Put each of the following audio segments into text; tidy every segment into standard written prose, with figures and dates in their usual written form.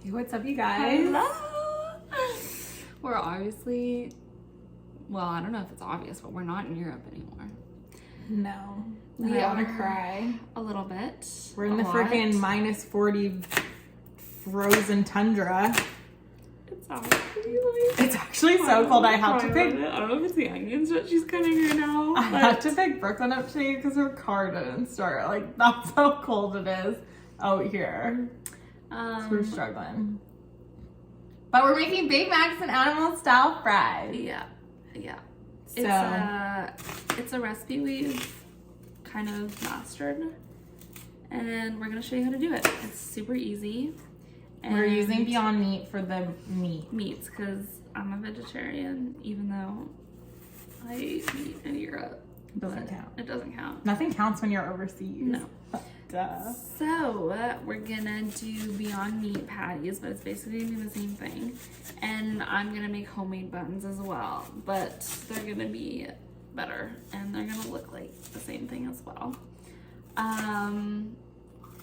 Hey, what's up, you guys? Hello! We're obviously, well, I don't know if it's obvious, but we're not in Europe anymore. No. We I want to are cry. A little bit. We're in the freaking minus 40 frozen tundra. It's actually so cold. I have to pick. I don't know if it's the onions that she's cutting right now. I have to pick Brooklyn up today because her car didn't start. Like, that's how cold it is out here. So we're struggling. But we're making Big Macs and animal style fries. Yeah. So It's a recipe we've kind of mastered, and we're gonna show you how to do it. It's super easy. And we're using Beyond Meat for the meats because I'm a vegetarian, even though I eat meat in Europe. It doesn't count. It doesn't count. Nothing counts when you're overseas. No. Duh. So we're gonna do Beyond Meat patties, but it's basically gonna be the same thing. And I'm gonna make homemade buns as well, but they're gonna be better and they're gonna look like the same thing as well.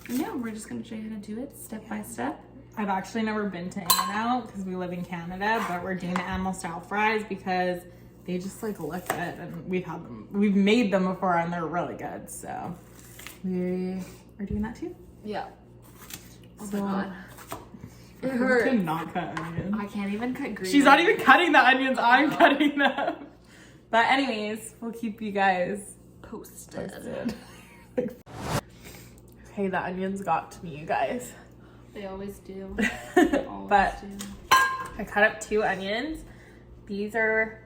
Yeah, we're just gonna show you how to do it step by step. I've actually never been to In-N-Out because we live in Canada, but we're doing the animal style fries because they just like look good, and we've made them before and they're really good. So we are doing that too. Yeah. Oh So, my god. It I hurts. cannot cut onions. I can't even cut green. She's not even cutting the onions. I'm cutting them. But anyways, we'll keep you guys posted. Okay, the onions got to me, you guys. They always do. But I cut up 2 onions. These are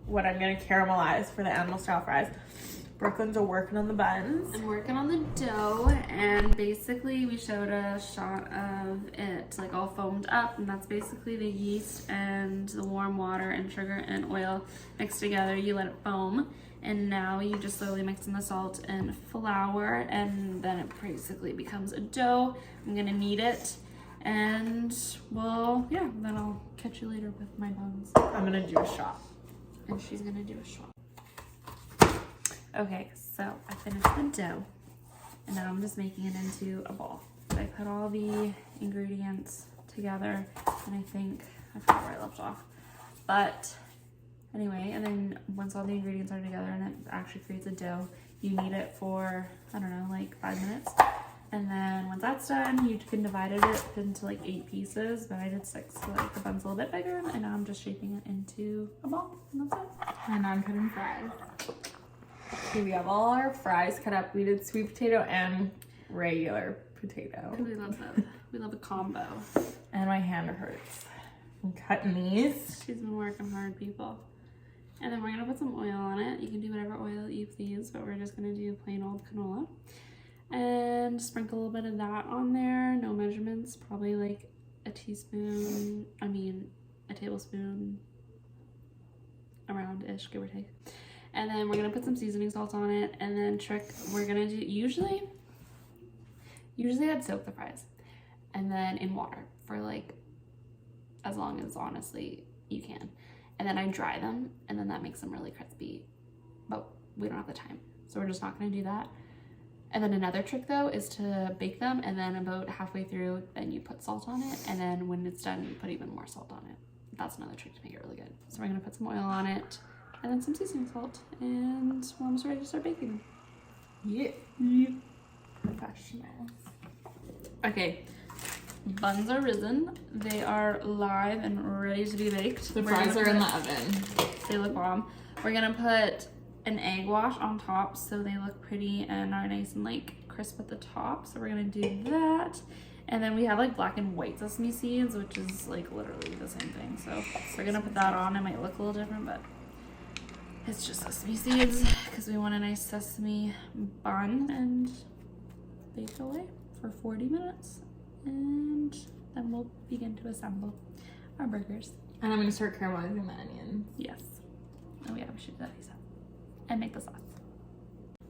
what I'm gonna caramelize for the animal style fries. Brooklyn's working on the buns. I'm working on the dough, and basically we showed a shot of it like all foamed up, and that's basically the yeast and the warm water and sugar and oil mixed together. You let it foam, and now you just slowly mix in the salt and flour, and then it basically becomes a dough. I'm gonna knead it, and then I'll catch you later with my buns. I'm gonna do a shot. And she's gonna do a shot. Okay, so I finished the dough, and now I'm just making it into a ball. So I put all the ingredients together, and I think I forgot where I left off. But anyway, and then once all the ingredients are together and it actually creates a dough, you knead it for, I don't know, like 5 minutes. And then once that's done, you can divide it into like 8 pieces, but I did 6, so like the bun's a little bit bigger, and now I'm just shaping it into a ball, and that's it. And I'm cutting fries. Okay, we have all our fries cut up. We did sweet potato and regular potato. We love that. We love a combo. And my hand hurts. I'm cutting these. She's been working hard, people. And then we're gonna put some oil on it. You can do whatever oil you please, but we're just gonna do plain old canola. And sprinkle a little bit of that on there. No measurements, probably like a tablespoon around-ish, give or take. And then we're gonna put some seasoning salt on it, and then we're gonna do, usually I'd soak the fries and then in water for like as long as honestly you can. And then I dry them, and then that makes them really crispy, but we don't have the time. So we're just not gonna do that. And then another trick though is to bake them, and then about halfway through, then you put salt on it, and then when it's done, you put even more salt on it. That's another trick to make it really good. So we're gonna put some oil on it, and then some seasoning salt, and we're almost ready to start baking them. Yeah. Professionals. Okay, buns are risen. They are live and ready to be baked. The fries are in the oven. They look bomb. We're gonna put an egg wash on top so they look pretty and are nice and like crisp at the top. So we're gonna do that. And then we have like black and white sesame seeds, which is like literally the same thing. So we're gonna put that on. It might look a little different, but it's just sesame seeds because we want a nice sesame bun, and bake away for 40 minutes. And then we'll begin to assemble our burgers. And I'm gonna start caramelizing the onions. Yes. Oh yeah, we should do that ASAP. And make the sauce.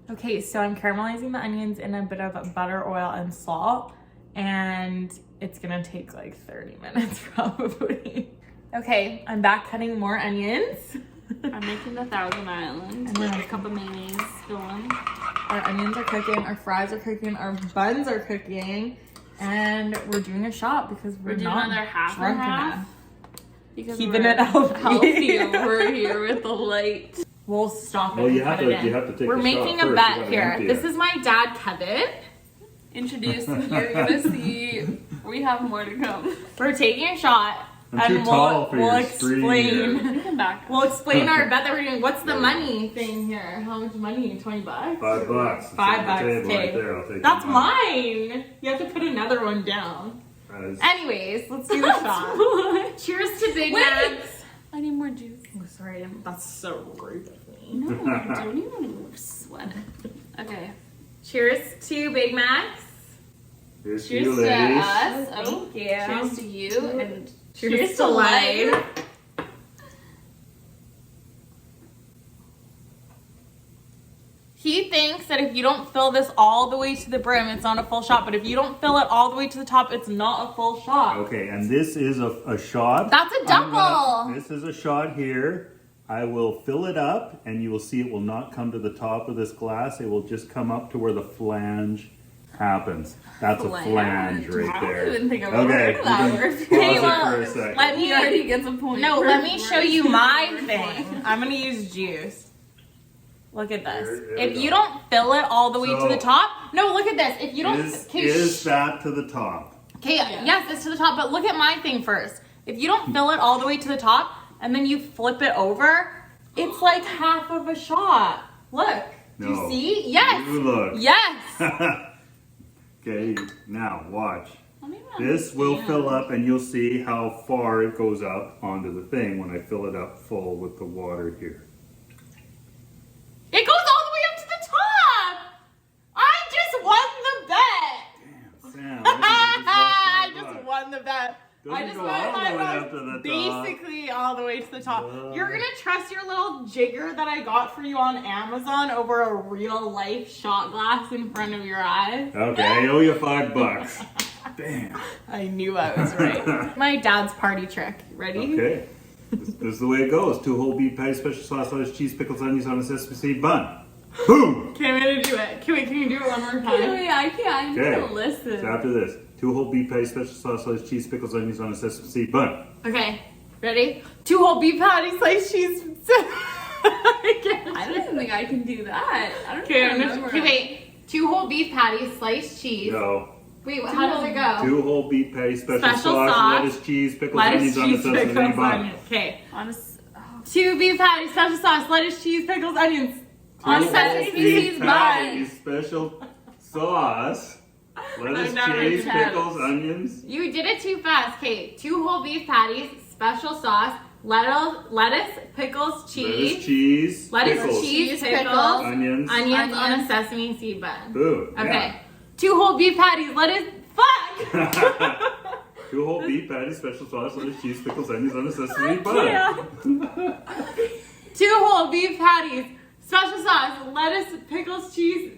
Okay, so I'm caramelizing the onions in a bit of butter, oil, and salt, and it's gonna take like 30 minutes probably. Okay, I'm back cutting more onions. I'm making the Thousand Island. And then a cup of mayonnaise going. Our onions are cooking, our fries are cooking, our buns are cooking. And we're doing a shot because we're doing not another half drunk and half. enough. Because Keeping we're it healthy. over here with the light. We'll stop it. Well, and you have cut to. it in. You have to take. We're the making shot a first. You bet gotta here. empty This it. is my dad, Kevin. Introducing, you're gonna see. We have more to come. We're taking a shot. I'm and too tall for we'll your screen explain. here. Come back. We'll explain our bet that we're doing. What's the money thing here? How much money? $20? $5. $5. It's on the table Okay. right there. I'll take That's mine. mine. You have to put another one down. Anyways, let's do the shot. Cheers to Big Macs. I need more juice. Oh, sorry, that's so rude of me. No, don't even sweat it. Okay. Cheers to Big Macs. Here's to Cheers you, to ladies. us. Thank you. Cheers to you and Cheers to life. He thinks that if you don't fill this all the way to the brim, it's not a full shot. But if you don't fill it all the way to the top, it's not a full shot. Okay, and this is a shot. That's a double. This is a shot here. I will fill it up, and you will see it will not come to the top of this glass. It will just come up to where the flange happens. That's a flange right I there. don't even think I've Okay, heard you that can word. pause Okay, it well, for a second. let me He already gets a point. No, for let me show you my word thing. I'm gonna use juice. Look at this. Here If we you go. don't fill it all the way to So- the top, no, look at this. If you don't, Is that to the top? okay, yes, it's to the top. But look at my thing first. If you don't fill it all the way to the top and then you flip it over, it's like half of a shot. Look. Do you No. see? Yes. You look. Yes. Okay, now watch. I don't even This will understand. fill up, and you'll see how far it goes up onto the thing when I fill it up full with the water here. It goes all the way up to the top. I just won the bet. Damn, Sam. I I just won the bet. I just go won all the way $5 up to the top. basically all the way to the top. You're gonna trust your little jigger that I got for you on Amazon over a real life shot glass in front of your eyes? Okay, I owe you $5. Damn. I knew I was right. My dad's party trick. Ready? Okay. This is the way it goes. 2 whole beef patties, special sauce, lettuce, cheese, pickles, onions on a sesame seed bun. Boom! Okay, I'm gonna do it. Can you do it one more time? Wait, I can't. I'm Okay. gonna listen. So after this, 2 whole beef patties, special sauce, lettuce, cheese, pickles, onions on a sesame seed bun. Okay, ready? 2 whole beef patties, sliced cheese. I don't even think I can do that. I don't Okay, even remember. okay, wait. 2 whole beef patties, sliced cheese. No. Wait, how does it go? 2 whole beef patties, special Special sauce, sauce, lettuce, cheese, pickles, Lettuce, onions on a cheese, sesame pickles, seed bun. onions. Okay. Honest. Oh. 2 beef patties, special sauce, lettuce, cheese, pickles, onions. On 2 sesame beef seeds bun. patties, special sauce, lettuce, I'm never cheese, gonna pickles, onions. You did it too fast. Okay, 2 whole beef patties, special sauce, lettuce, pickles, cheese. Lettuce, cheese, Lettuce, pickles, cheese, pickles, onions. onions on a sesame seed bun. Boom. Okay. 2 whole beef patties, lettuce, fuck! Yeah. 2 whole beef patties, special sauce, lettuce, cheese, pickles, onions on a sesame bun. Yeah. 2 whole beef patties, special sauce, lettuce, pickles, cheese.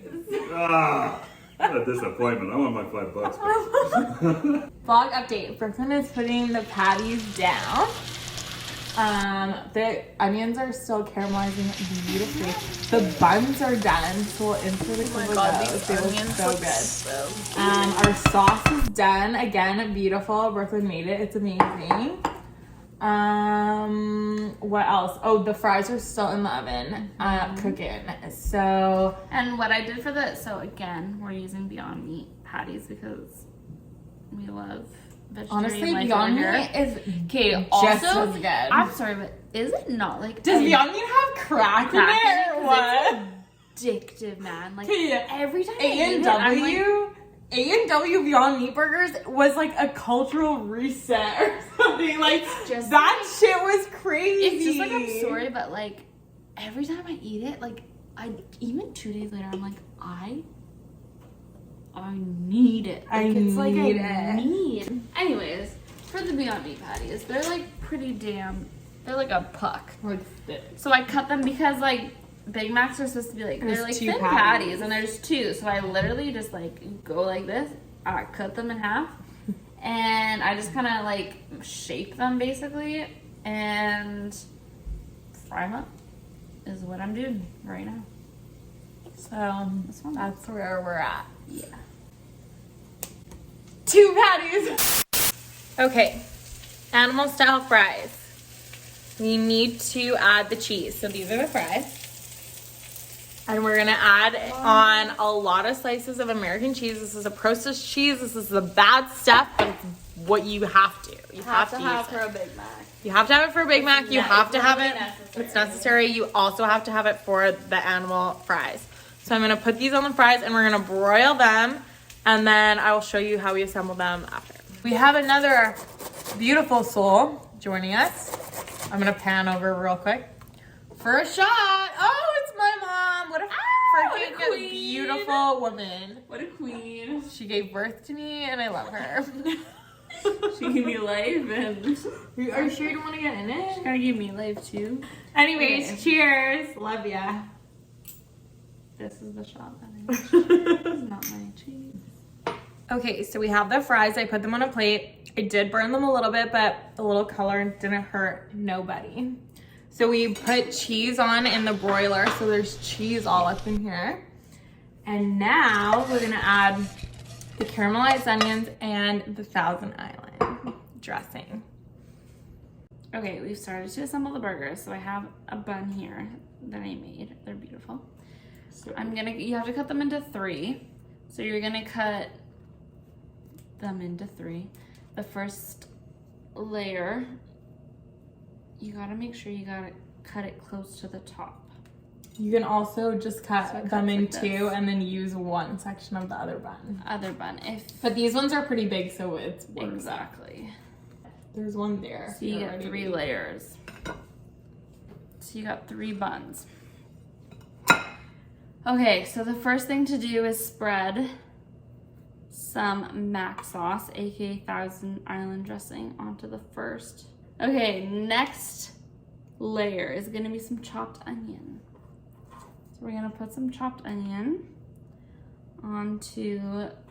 Ah, what a disappointment. I want my $5. Vlog update. Brooklyn is putting the patties down. The onions are still caramelizing beautifully. The buns are done, so we'll insert a couple of those. They look so good. Our sauce is done. Again, beautiful. Brooklyn made it. It's amazing. What else? Oh, the fries are still in the oven, cooking. So, And what I did for so again, we're using Beyond Meat patties because we love vegetarian honestly, life Beyond over here. Meat is Okay, just also, as good. I'm sorry, but is it not like Does Beyond Meat have crack in Crack in it it? or 'Cause what? addictive, man? Like Okay, every time I eat it, I'm like, A&W Beyond Meat Burgers was like a cultural reset or something. Like, just that like- shit was crazy. it's just like I'm sorry, but like every time I eat it, like even 2 days later, I'm like I need it. Like, it's like need I it. need. Anyways, for the Beyond Meat patties, they're like pretty damn. They're like a puck. So I cut them because like Big Macs are supposed to be like There's they're like 2 thin patties. patties and there's 2. So I literally just like go like this. I cut them in half, and I just kind of like shape them basically and fry them up. Is what I'm doing right now. So, that's where we're at. Yeah. 2 patties. Okay, animal style fries. We need to add the cheese. So these are the fries. And we're gonna add on a lot of slices of American cheese. This is a processed cheese. This is the bad stuff, but it's what you have to. You have to have use for it. a Big Mac. You have to have it for a Big Mac. You have to have it. Necessary. It's necessary. You also have to have it for the animal fries. So I'm gonna put these on the fries and we're gonna broil them, and then I will show you how we assemble them after. We have another beautiful soul joining us. I'm gonna pan over real quick for a shot. Oh, it's my mom. What a freaking queen. beautiful woman. What a queen. She gave birth to me and I love her. She gave me life and... Are you sure you don't want to get in it? She gotta give me life too. Anyways, Okay. cheers. Love ya. This is the shot that I need. This is not my cheese. Okay, so we have the fries. I put them on a plate. I did burn them a little bit, but a little color didn't hurt nobody. So we put cheese on in the broiler, so there's cheese all up in here. And now we're gonna add the caramelized onions and the Thousand Island dressing. Okay, we've started to assemble the burgers. So I have a bun here that I made. They're beautiful. You have to cut them into 3. So you're gonna cut them into 3. The first layer, you gotta make sure you gotta cut it close to the top. You can also just cut So it them cuts in like 2 this. and then use one section of the other bun. Other bun, if But these ones are pretty big, so it's works. exactly. There's one there. So you get already 3 big. layers. So you got 3 buns. Okay, so the first thing to do is spread some mac sauce, aka Thousand Island dressing, onto the first. Okay, next layer is gonna be some chopped onion. So we're gonna put some chopped onion onto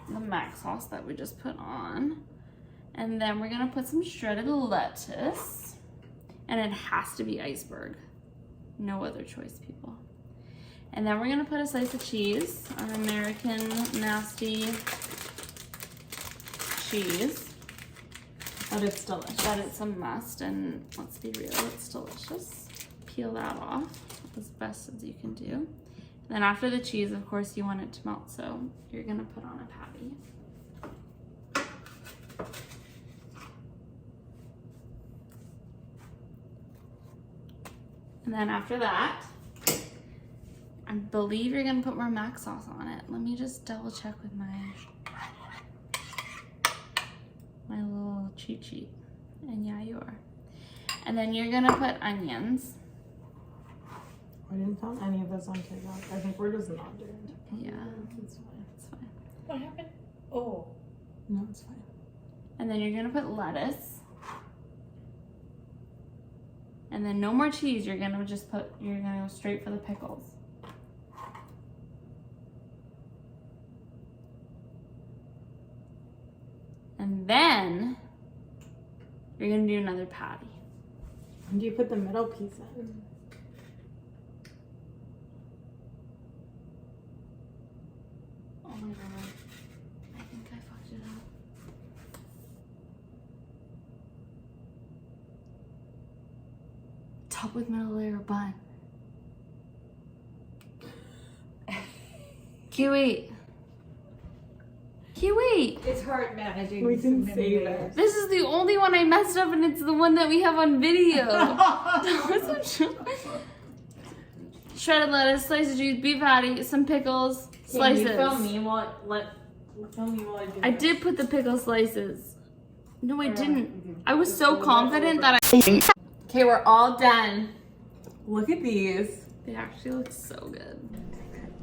the mac sauce that we just put on. And then we're gonna put some shredded lettuce. And it has to be iceberg. No other choice, people. And then we're gonna put a slice of cheese, our American nasty cheese. But it's delicious. But it's a must, and let's be real, it's delicious. Peel that off as best as you can do. And then after the cheese, of course, you want it to melt, so you're gonna put on a patty. And then after that, I believe you're gonna put more mac sauce on it. Let me just double check with my little cheat sheet. And yeah, you are. And then you're gonna put onions. I didn't found any of those on TikTok. I think we're just not doing TikTok. Yeah, It's fine. it's fine. What happened? Oh. No, it's fine. And then you're gonna put lettuce. And then no more cheese, you're gonna go straight for the pickles. And then you're gonna do another patty. When do you put the middle piece in? Oh my god. I think I fucked it up. Top with middle layer of bun. Okay, wait. Okay, wait. It's hard managing. We can so many save layers. it. This is the only one I messed up, and it's the one that we have on video. Shredded lettuce, slices of cheese, beef patty, some pickles, slices. Can you film me while I do I this? did put the pickle slices. No, I didn't. I was so confident that I. Okay, we're all done. Look at these. They actually look so good.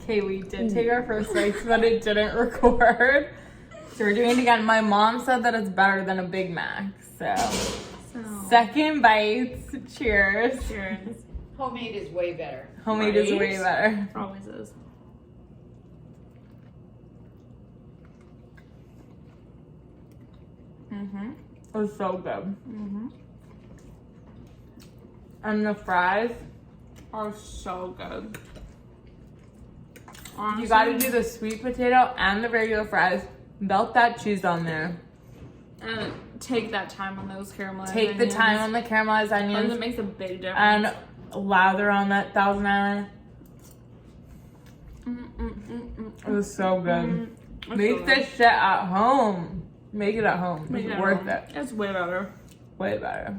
Okay, we did take our first bites, but it didn't record. So we're doing it again. My mom said that it's better than a Big Mac. So, second bites. Cheers. Cheers. Homemade is way better. Homemade is way Right? better. Always is. It's so good. Mm-hmm. And the fries are so good. Honestly, You gotta do the sweet potato and the regular fries. Melt that cheese on there. And take that time on those caramelized Take the onions. time on the caramelized And onions it makes a big difference. and lather on that Thousand Island. It was so good. Make this shit at home. Make it at home. It's worth it. It's way better. Way better.